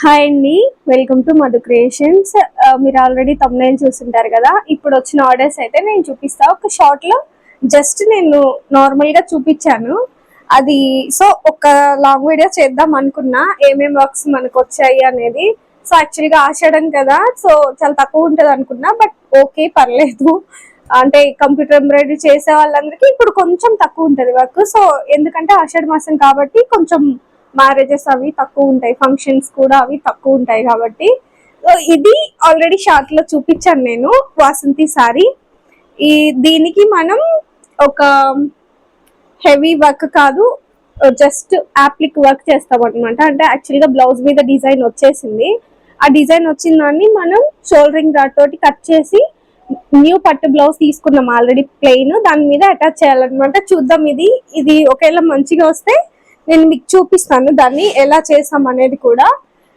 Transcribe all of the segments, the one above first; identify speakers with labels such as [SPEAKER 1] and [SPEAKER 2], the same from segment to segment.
[SPEAKER 1] Hi అండి, welcome to Madhu creations. మీరు already thumbnail చూస్తుంటారు కదా. ఇప్పుడు వచ్చిన ఆర్డర్స్ అయితే నేను చూపిస్తా. ఒక షార్ట్ లో జస్ట్ నేను నార్మల్ గా చూపించాను అది. సో ఒక లాంగ్ వీడియో చేద్దాం అనుకున్నా, ఏమేం వర్క్స్ మనకు వచ్చాయి అనేది. సో యాక్చువల్ గా ఆషాఢం కదా, సో చాలా తక్కువ ఉంటది అనుకున్నా, బట్ ఓకే పర్లేదు. అంటే కంప్యూటర్ ఎంబ్రాయిడరీ చేసే వాళ్ళందరికీ ఇప్పుడు కొంచెం తక్కువ ఉంటది వర్క్. సో ఎందుకంటే ఆషాఢ మాసం కాబట్టి కొంచెం మ్యారేజెస్ అవి తక్కువ ఉంటాయి, ఫంక్షన్స్ కూడా అవి తక్కువ ఉంటాయి కాబట్టి. ఇది ఆల్రెడీ షార్ట్ లో చూపించాను నేను, వాసంతి సారీ. దీనికి మనం ఒక హెవీ వర్క్ కాదు, జస్ట్ యాప్లిక్ వర్క్ చేస్తాం అనమాట. అంటే యాక్చువల్గా బ్లౌజ్ మీద డిజైన్ వచ్చేసింది, ఆ డిజైన్ వచ్చిన దాన్ని మనం షోల్డరింగ్ డాట్ తోటి కట్ చేసి న్యూ పట్టు బ్లౌజ్ తీసుకున్నాం ఆల్రెడీ ప్లెయిన్, దాని మీద అటాచ్ చేయాలన్నమాట. చూద్దాం ఇది ఒకవేళ మంచిగా వస్తే నేను మీకు చూపిస్తాను దాన్ని ఎలా చేసాం అనేది కూడా.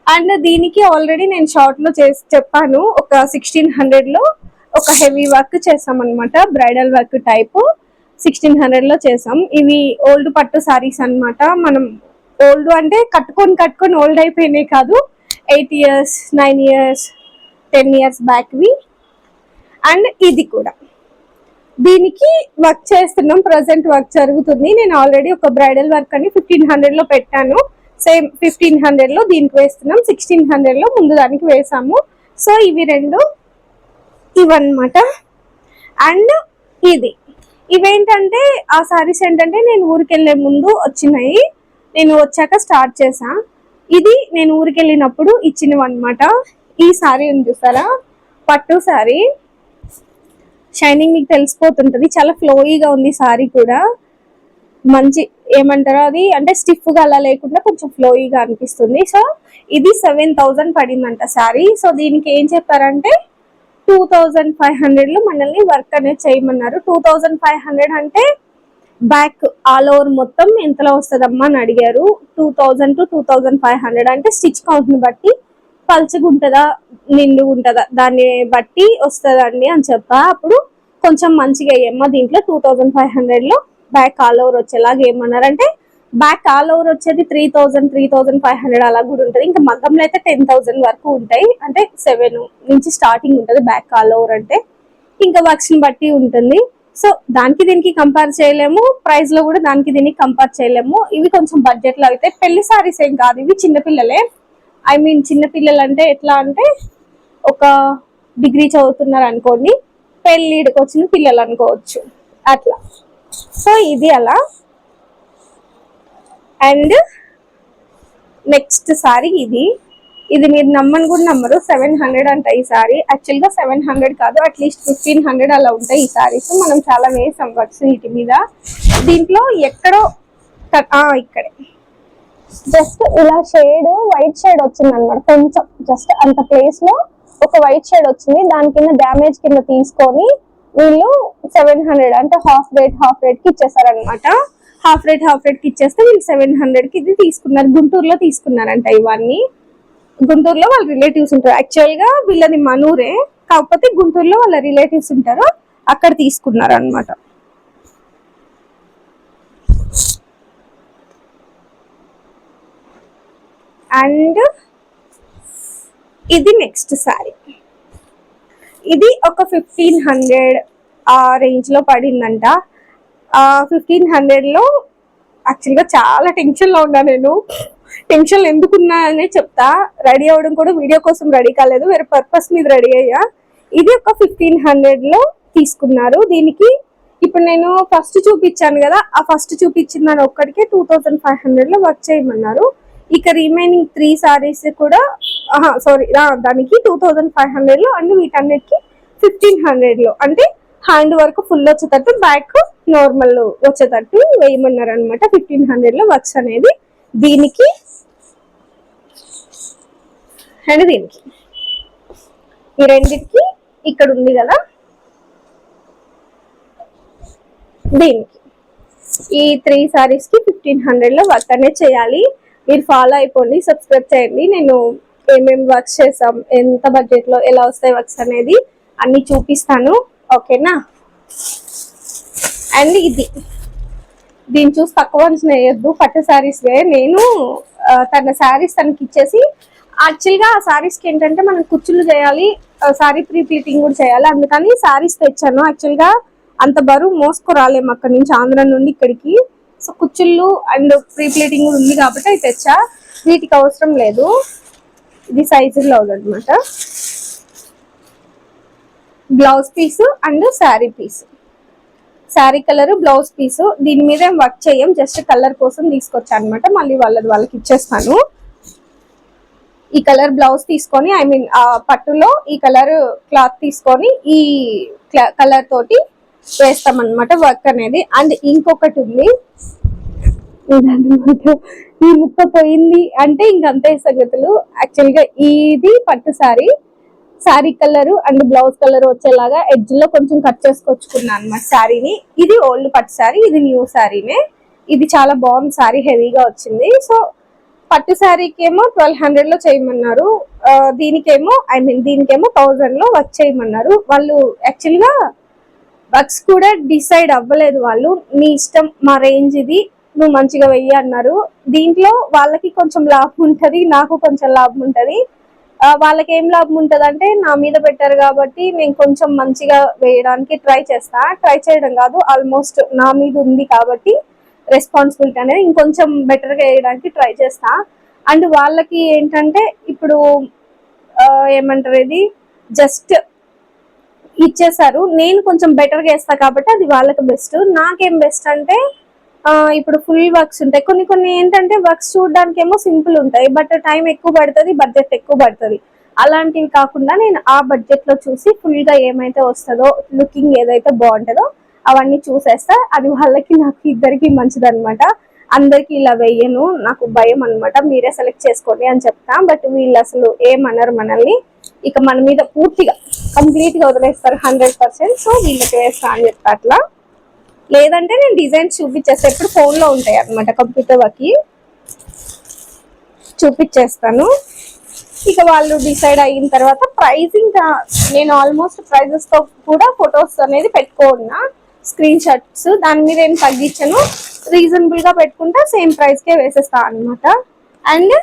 [SPEAKER 1] అండ్ దీనికి ఆల్రెడీ నేను షార్ట్ లో చెప్పాను, ఒక 1600 లో ఒక హెవీ వర్క్ చేసాం అనమాట, బ్రైడల్ వర్క్ టైప్ 1600 లో చేసాం. ఇవి ఓల్డ్ పట్టు సారీస్ అనమాట. మనం ఓల్డ్ అంటే కట్టుకొని ఓల్డ్ అయిపోయినాయి కాదు, 8 years 9 years 10 years బ్యాక్వి. అండ్ ఇది కూడా దీనికి వర్క్ చేస్తున్నాం, ప్రజెంట్ వర్క్ జరుగుతుంది. నేను ఆల్రెడీ ఒక బ్రైడల్ వర్క్ అని 1500 లో పెట్టాను, సేమ్ 1500 లో దీనికి వేస్తున్నాం, 1600 లో ముందు దానికి వేసాము. సో ఇవి రెండు ఇవన్నమాట. అండ్ ఇవేంటంటే ఆ సారీస్ ఏంటంటే నేను ఊరికి వెళ్ళే ముందు వచ్చినాయి, నేను వచ్చాక స్టార్ట్ చేసా. ఇది నేను ఊరికి వెళ్ళినప్పుడు ఇచ్చినవి అనమాట. ఈ సారీ ఉంది చూసారా, పట్టు సారీ, షైనింగ్ మీకు తెలిసిపోతుంటది, చాలా ఫ్లోయిగా ఉంది సారీ కూడా. మంచి ఏమంటారో అది, అంటే స్టిఫ్ గా అలా లేకుండా కొంచెం ఫ్లోయిగా అనిపిస్తుంది. సో ఇది 7000 పడిందంట సారీ. సో దీనికి ఏం చెప్పారంటే 2500 లో మనల్ని వర్క్ అనేది చేయమన్నారు. 2500 అంటే బ్యాక్ ఆల్ ఓవర్ మొత్తం ఎంతలో వస్తుందమ్మా అని అడిగారు. 2000 to 2500 అంటే స్టిచ్ కౌంట్ ని బట్టి పల్చగా ఉంటుందా నిండుగా ఉంటుందా దాన్ని బట్టి వస్తుందండి అని చెప్పా. అప్పుడు కొంచెం మంచిగా అయ్యమ్మా దీంట్లో 2500 లో బ్యాక్ ఆల్ ఓవర్ వచ్చేలాగా ఏమన్నారంటే, బ్యాక్ ఆల్ ఓవర్ వచ్చేది 3000 3500 అలా కూడా ఉంటుంది. ఇంకా మగ్గంలో అయితే 10,000 వరకు ఉంటాయి, అంటే 7 నుంచి స్టార్టింగ్ ఉంటుంది బ్యాక్ ఆల్ ఓవర్ అంటే. ఇంకా వర్క్స్ ని బట్టి ఉంటుంది. సో దానికి దీనికి కంపేర్ చేయలేము, ప్రైస్ లో కూడా దానికి దీనికి కంపేర్ చేయలేము. ఇవి కొంచెం బడ్జెట్ లో అయితే, పెళ్లి సారీస్ ఏం కాదు, ఇవి చిన్నపిల్లలే. ఐ మీన్ చిన్నపిల్లలు అంటే ఎట్లా అంటే ఒక డిగ్రీ చదువుతున్నారు అనుకోండి, పెళ్ళిడికి వచ్చిన పిల్లలు అనుకోవచ్చు అట్లా. సో ఇది అలా. అండ్ నెక్స్ట్ సారీ ఇది మీరు నమ్మని కూడా నమ్మరు, 700 అంట ఈ సారీ. యాక్చువల్ గా 700 కాదు, అట్లీస్ట్ 1500 అలా ఉంటాయి ఈ సారీస్. మనం చాలా వేసాం వర్క్స్ వీటి మీద. దీంట్లో ఎక్కడో ఇక్కడే జస్ట్ ఇలా షేడ్ వైట్ షేడ్ వచ్చింది అనమాట, కొంచెం జస్ట్ అంత ప్లేస్ లో ఒక వైట్ షేడ్ వచ్చింది. దాని కింద డ్యామేజ్ కింద తీసుకొని వీళ్ళు 700 అంటే హాఫ్ రేట్ కి ఇచ్చేసారనమాట. హాఫ్ రేట్ కి ఇచ్చేస్తే వీళ్ళు 700 కి ఇది తీసుకున్నారు. గుంటూరులో తీసుకున్నారంట ఇవన్నీ. గుంటూరులో వాళ్ళ రిలేటివ్స్ ఉంటారు. యాక్చువల్ గా వీళ్ళది మనూరే, కాకపోతే గుంటూరులో వాళ్ళ రిలేటివ్స్ ఉంటారు, అక్కడ తీసుకున్నారు అనమాట. అండ్ ఇది నెక్స్ట్ సారీ, ఇది ఒక 1500 ఆ రేంజ్ లో పడిందంట. 1500 లో యాక్చువల్గా చాలా టెన్షన్ లో ఉన్నా నేను. టెన్షన్ ఎందుకున్నా అనే చెప్తా. రెడీ అవ్వడం కూడా వీడియో కోసం రెడీ కాలేదు, వేరే పర్పస్ మీద రెడీ అయ్యా. ఇది ఒక 1500 లో తీసుకున్నారు. దీనికి ఇప్పుడు నేను ఫస్ట్ చూపించాను కదా, ఆ ఫస్ట్ చూపించిన దాని ఒక్కడికే 2500 లో వర్క్ చేయమన్నారు. ఇక రిమైనింగ్ 3 సారీస్ కూడా దానికి 2500 లో, అండ్ వీటన్నిటికి 1500 లో, అంటే హ్యాండ్ వర్క్ ఫుల్ వచ్చేటట్టు బ్యాక్ నార్మల్ వచ్చేటట్టు వేయమన్నారు అనమాట. 1500 లో వర్క్స్ అనేది దీనికి అండ్ దీనికి, ఈ రెండింటికి ఇక్కడ ఉంది కదా, దీనికి ఈ 3 సారీస్ కి 1500 లో వర్క్ అనేది చేయాలి. మీరు ఫాలో అయిపోండి, సబ్స్క్రైబ్ చేయండి. నేను ఏమేమి వర్క్స్ చేసాం, ఎంత బడ్జెట్ లో ఎలా వస్తాయి వర్క్స్ అనేది అన్ని చూపిస్తాను, ఓకేనా. అండ్ దీన్ని చూసి తక్కువ అంచనా వేయద్దు, పట్టు శారీస్ వే. నేను తన శారీస్ తనకి ఇచ్చేసి యాక్చువల్గా ఆ సారీస్కి ఏంటంటే మనం కుచ్చులు చేయాలి, సారీ ప్రీ ప్లీటింగ్ కూడా చేయాలి. అందుకని సారీస్ తెచ్చాను. యాక్చువల్గా అంత బరువు మోసుకురాలేము అక్కడి నుంచి, ఆంధ్ర నుండి ఇక్కడికి. సో కుచ్చుళ్ళు అండ్ ప్రీ ప్లీటింగ్ కూడా ఉంది కాబట్టి అవి తెచ్చా. వీటికి అవసరం లేదు. ఇది సైజు బ్లౌజ్ అనమాట. Blouse piece and sari piece, sari colour blouse piece. దీని మీద ఏం వర్క్ చేయం, జస్ట్ కలర్ కోసం తీసుకొచ్చా అనమాట. మళ్ళీ వాళ్ళకి ఇచ్చేస్తాను. ఈ కలర్ బ్లౌజ్ తీసుకొని, ఐ మీన్ పట్టులో ఈ కలర్ క్లాత్ తీసుకొని ఈ కలర్ తోటి వేస్తాం అనమాట వర్క్ అనేది. అండ్ ఇంకొకటి ఉంది, ఇదన్నమాట. ఈ ముక్క పోయింది అంటే ఇంకంతే సంగతులు. యాక్చువల్గా ఇది పట్టు sari colour and blouse colour వచ్చేలాగా ఎడ్జ్ లో కొంచెం కట్ చేసుకొచ్చుకున్నాను అనమాట శారీని. ఇది ఓల్డ్ పట్టు శారీ, ఇది న్యూ శారీనే. ఇది చాలా బాగుంది శారీ, హెవీగా వచ్చింది. సో పట్టు శారీకి ఏమో 1200 లో చేయమన్నారు, దీనికేమో 1000 లో వర్క్ చేయమన్నారు. వాళ్ళు యాక్చువల్గా వర్క్స్ కూడా డిసైడ్ అవ్వలేదు. వాళ్ళు నీ ఇష్టం, మా రేంజ్ ఇది, నువ్వు మంచిగా వెయ్యి అన్నారు. దీంట్లో వాళ్ళకి కొంచెం లాభం ఉంటది, నాకు కొంచెం లాభం ఉంటది. వాళ్ళకి ఏం లాభం ఉంటది అంటే, నా మీద పెట్టారు కాబట్టి నేను కొంచెం మంచిగా వేయడానికి ట్రై చేయడం కాదు, ఆల్మోస్ట్ నా మీద ఉంది కాబట్టి రెస్పాన్సిబిలిటీ అనేది ఇంకొంచెం బెటర్గా వేయడానికి ట్రై చేస్తా. అండ్ వాళ్ళకి ఏంటంటే ఇప్పుడు ఏమంటారు, ఇది జస్ట్ ఇచ్చేసారు, నేను కొంచెం బెటర్గా వేస్తా కాబట్టి అది వాళ్ళకి బెస్ట్. నాకేం బెస్ట్ అంటే ఇప్పుడు ఫుల్ వర్క్స్ ఉంటాయి, కొన్ని ఏంటంటే వర్క్స్ చూడడానికి ఏమో సింపుల్ ఉంటాయి, బట్ టైం ఎక్కువ పడుతుంది, బడ్జెట్ ఎక్కువ పడుతుంది. అలాంటివి కాకుండా నేను ఆ బడ్జెట్ లో చూసి ఫుల్ గా ఏమైతే వస్తుందో, లుకింగ్ ఏదైతే బాగుంటుందో అవన్నీ చూసేస్తా. అది వాళ్ళకి నాకు ఇద్దరికి మంచిదన్నమాట. అందరికి ఇలా వెయ్యను, నాకు భయం అనమాట. మీరే సెలెక్ట్ చేసుకోండి అని చెప్తా. బట్ వీళ్ళు అసలు ఏమన్నారు మనల్ని, ఇక మన మీద పూర్తిగా కంప్లీట్ గా వదిలేస్తారు 100%. సో వీళ్ళకి వేస్తా అని చెప్తా. అట్లా లేదంటే నేను డిజైన్స్ చూపించేస్తా, ఎప్పుడు ఫోన్ లో ఉంటాయి అనమాట, కంప్యూటర్ వర్క్ చూపించేస్తాను. ఇక వాళ్ళు డిసైడ్ అయిన తర్వాత ప్రైజింగ్ నేను ఆల్మోస్ట్ ప్రైజెస్ తో కూడా ఫొటోస్ అనేది పెట్టుకున్నా, స్క్రీన్ షాట్స్. దాని మీద ఏం తగ్గించను, రీజనబుల్ గా పెట్టుకుంటా, సేమ్ ప్రైస్ కే వేసేస్తా అనమాట. అండ్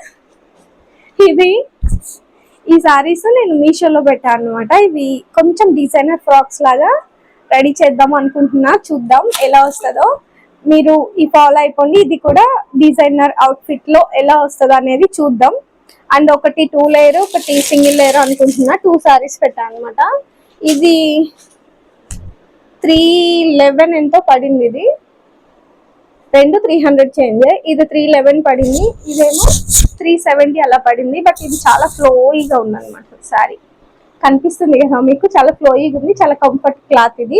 [SPEAKER 1] ఈ సారీస్ నేను మీషోలో పెట్టాను అనమాట. ఇవి కొంచెం డిజైనర్ ఫ్రాక్స్ లాగా రెడీ చేద్దాం అనుకుంటున్నా, చూద్దాం ఎలా వస్తుందో. మీరు ఈ ఫాలో అయిపోండి, ఇది కూడా డిజైనర్ అవుట్ఫిట్ లో ఎలా వస్తుందో అనేది చూద్దాం. అండ్ ఒకటి 2 లేయర్, ఒకటి సింగిల్ లేయర్ అనుకుంటున్నా. 2 సారీస్ పెట్టాను అనమాట. ఇది 311 ఎంతో పడింది, ఇది రెండు 300 చేంజ్, ఇది 311 పడింది, ఇదేమో 370 అలా పడింది. బట్ ఇది చాలా ఫ్లోయిగా ఉందన్నమాట సారీ, కనిపిస్తుంది కదా మీకు, చాలా ఫ్లోయిగా ఉంది, చాలా కంఫర్ట్ క్లాత్. ఇది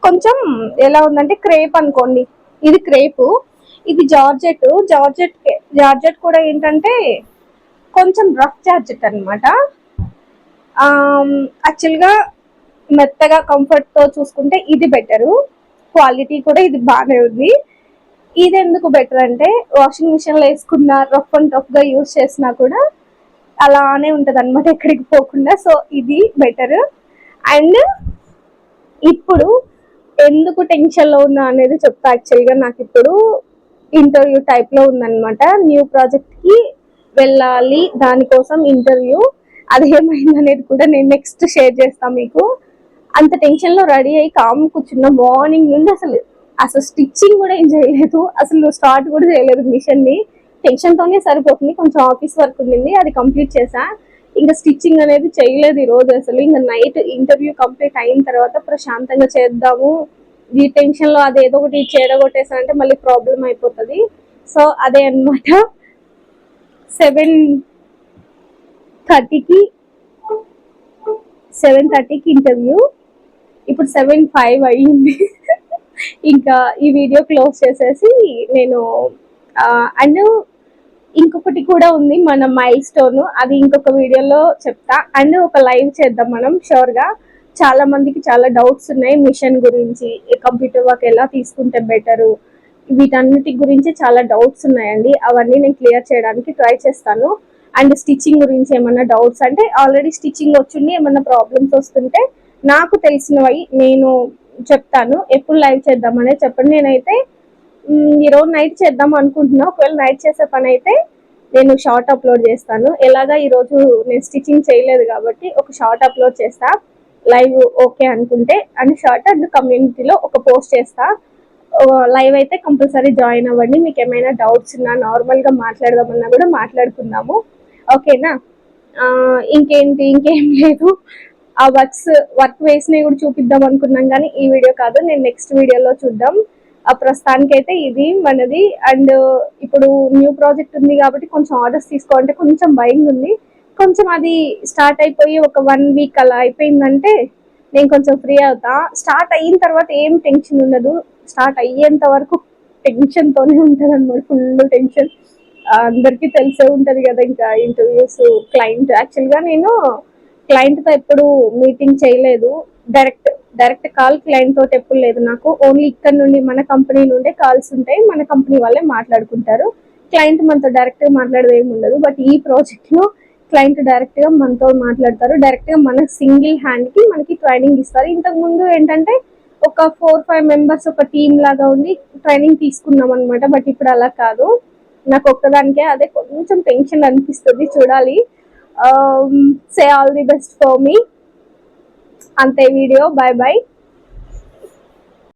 [SPEAKER 1] కొంచెం ఎలా ఉందంటే క్రేప్ అనుకోండి, ఇది క్రేపు, ఇది జార్జెట్ కూడా ఏంటంటే కొంచెం రఫ్ జార్జెట్ అనమాట. యాక్చువల్గా మెత్తగా కంఫర్ట్ తో చూసుకుంటే ఇది బెటరు, క్వాలిటీ కూడా ఇది బాగానే ఉంది. ఇది ఎందుకు బెటర్ అంటే వాషింగ్ మిషన్ లో వేసుకున్న రఫ్ అండ్ టఫ్ గా యూజ్ చేసినా కూడా అలానే ఉంటది అనమాట, ఎక్కడికి పోకుండా. సో ఇది బెటర్. అండ్ ఇప్పుడు ఎందుకు టెన్షన్ లో ఉన్నా అనేది చెప్తా. యాక్చువల్గా నాకు ఇప్పుడు ఇంటర్వ్యూ టైప్ లో ఉందన్నమాట, న్యూ ప్రాజెక్ట్ కి వెళ్ళాలి, దానికోసం ఇంటర్వ్యూ. అదేమైంది అనేది కూడా నేను నెక్స్ట్ షేర్ చేస్తాను మీకు. అంత టెన్షన్ లో రెడీ అయ్యి కామ్ కూర్చున్న, మార్నింగ్ నుండి అసలు స్టిచ్చింగ్ కూడా ఏం చేయలేదు, అసలు స్టార్ట్ కూడా చేయలేదు మిషన్ ని. టెన్షన్ తోనే సరిపోతుంది. కొంచెం ఆఫీస్ వర్క్ ఉండింది, అది కంప్లీట్ చేసా. ఇంకా స్టిచ్చింగ్ అనేది చేయలేదు ఈ రోజు అసలు. ఇంకా నైట్ ఇంటర్వ్యూ కంప్లీట్ అయిన తర్వాత ప్రశాంతంగా చేద్దాము, ఈ టెన్షన్ లో అదేదో ఒకటి చేయడగొట్టేసానంటే మళ్ళీ ప్రాబ్లం అయిపోతుంది. సో అదే అనమాట. 7:30కి ఇంటర్వ్యూ, ఇప్పుడు 7:05 అయ్యింది. ఇంకా ఈ వీడియో క్లోజ్ చేసేసి నేను అండ్ ఇంకొకటి కూడా ఉంది మన మైల్ స్టోన్, అది ఇంకొక వీడియోలో చెప్తా. అండ్ ఒక లైవ్ చేద్దాం మనం షూర్ గా. చాలా మందికి చాలా డౌట్స్ ఉన్నాయి మిషన్ గురించి, కంప్యూటర్ వర్క్ ఎలా తీసుకుంటే బెటరు, వీటన్నిటి గురించి చాలా డౌట్స్ ఉన్నాయండి. అవన్నీ నేను క్లియర్ చేయడానికి ట్రై చేస్తాను. అండ్ స్టిచ్చింగ్ గురించి ఏమన్నా డౌట్స్ అంటే, ఆల్రెడీ స్టిచ్చింగ్ వచ్చింది, ఏమన్నా ప్రాబ్లమ్స్ వస్తుంటే నాకు తెలిసినవి నేను చెప్తాను. ఎప్పుడు లైవ్ చేద్దామనే చెప్పండి. నేనైతే ఈరోజు నైట్ చేద్దాం అనుకుంటున్నా. ఒకవేళ నైట్ చేసే పని అయితే నేను షార్ట్ అప్లోడ్ చేస్తాను. ఎలాగా ఈరోజు నేను స్టిచ్చింగ్ చేయలేదు కాబట్టి ఒక షార్ట్ అప్లోడ్ చేస్తా, లైవ్ ఓకే అనుకుంటే, అండ్ షార్ట్ అండ్ కమ్యూనిటీలో ఒక పోస్ట్ చేస్తా. లైవ్ అయితే కంపల్సరీ జాయిన్ అవ్వండి. మీకు ఏమైనా డౌట్స్ ఉన్నా, నార్మల్గా మాట్లాడదామన్నా కూడా మాట్లాడుకుందాము, ఓకేనా? ఇంకేం లేదు. ఆ వర్క్ వేసినవి కూడా చూపిద్దాం అనుకున్నాం, కానీ ఈ వీడియో కాదు, నేను నెక్స్ట్ వీడియోలో చూద్దాం. ఆ ప్రస్తుతానికి అయితే ఇది మనది. అండ్ ఇప్పుడు న్యూ ప్రాజెక్ట్ ఉంది కాబట్టి కొంచెం ఆర్డర్స్ తీసుకోవాలంటే కొంచెం భయం ఉంది. కొంచెం అది స్టార్ట్ అయిపోయి ఒక 1 వీక్ అలా అయిపోయిందంటే నేను కొంచెం ఫ్రీ అవుతా. స్టార్ట్ అయిన తర్వాత ఏం టెన్షన్ ఉండదు, స్టార్ట్ అయ్యేంత వరకు టెన్షన్తోనే ఉంటుంది అనమాట, ఫుల్ టెన్షన్. అందరికీ తెలిసే ఉంటుంది కదా, ఇంకా ఇంటర్వ్యూస్, క్లయింట్. యాక్చువల్గా నేను క్లయింట్తో ఎప్పుడు మీటింగ్ చేయలేదు, డైరెక్ట్ డైరెక్ట్ కాల్ క్లయింట్ తోటి ఎప్పుడు లేదు నాకు. ఓన్లీ ఇక్కడ నుండి మన కంపెనీ నుండే కాల్స్ ఉంటాయి, మన కంపెనీ వాళ్ళే మాట్లాడుకుంటారు. క్లయింట్ మనతో డైరెక్ట్గా మాట్లాడేది ఏమి ఉండదు. బట్ ఈ ప్రాజెక్ట్లో క్లయింట్ డైరెక్ట్గా మనతో మాట్లాడతారు, డైరెక్ట్గా మన సింగిల్ హ్యాండ్కి మనకి ట్రైనింగ్ ఇస్తారు. ఇంతకుముందు ఏంటంటే ఒక 4-5 మెంబర్స్ ఒక టీమ్ లాగా ఉండి ట్రైనింగ్ తీసుకున్నాం అనమాట. బట్ ఇప్పుడు అలా కాదు, నాకు ఒక్కదానికే. అదే కొంచెం టెన్షన్ అనిపిస్తుంది, చూడాలి. Say all the best for me. అంతే వీడియో, బాయ్ బాయ్.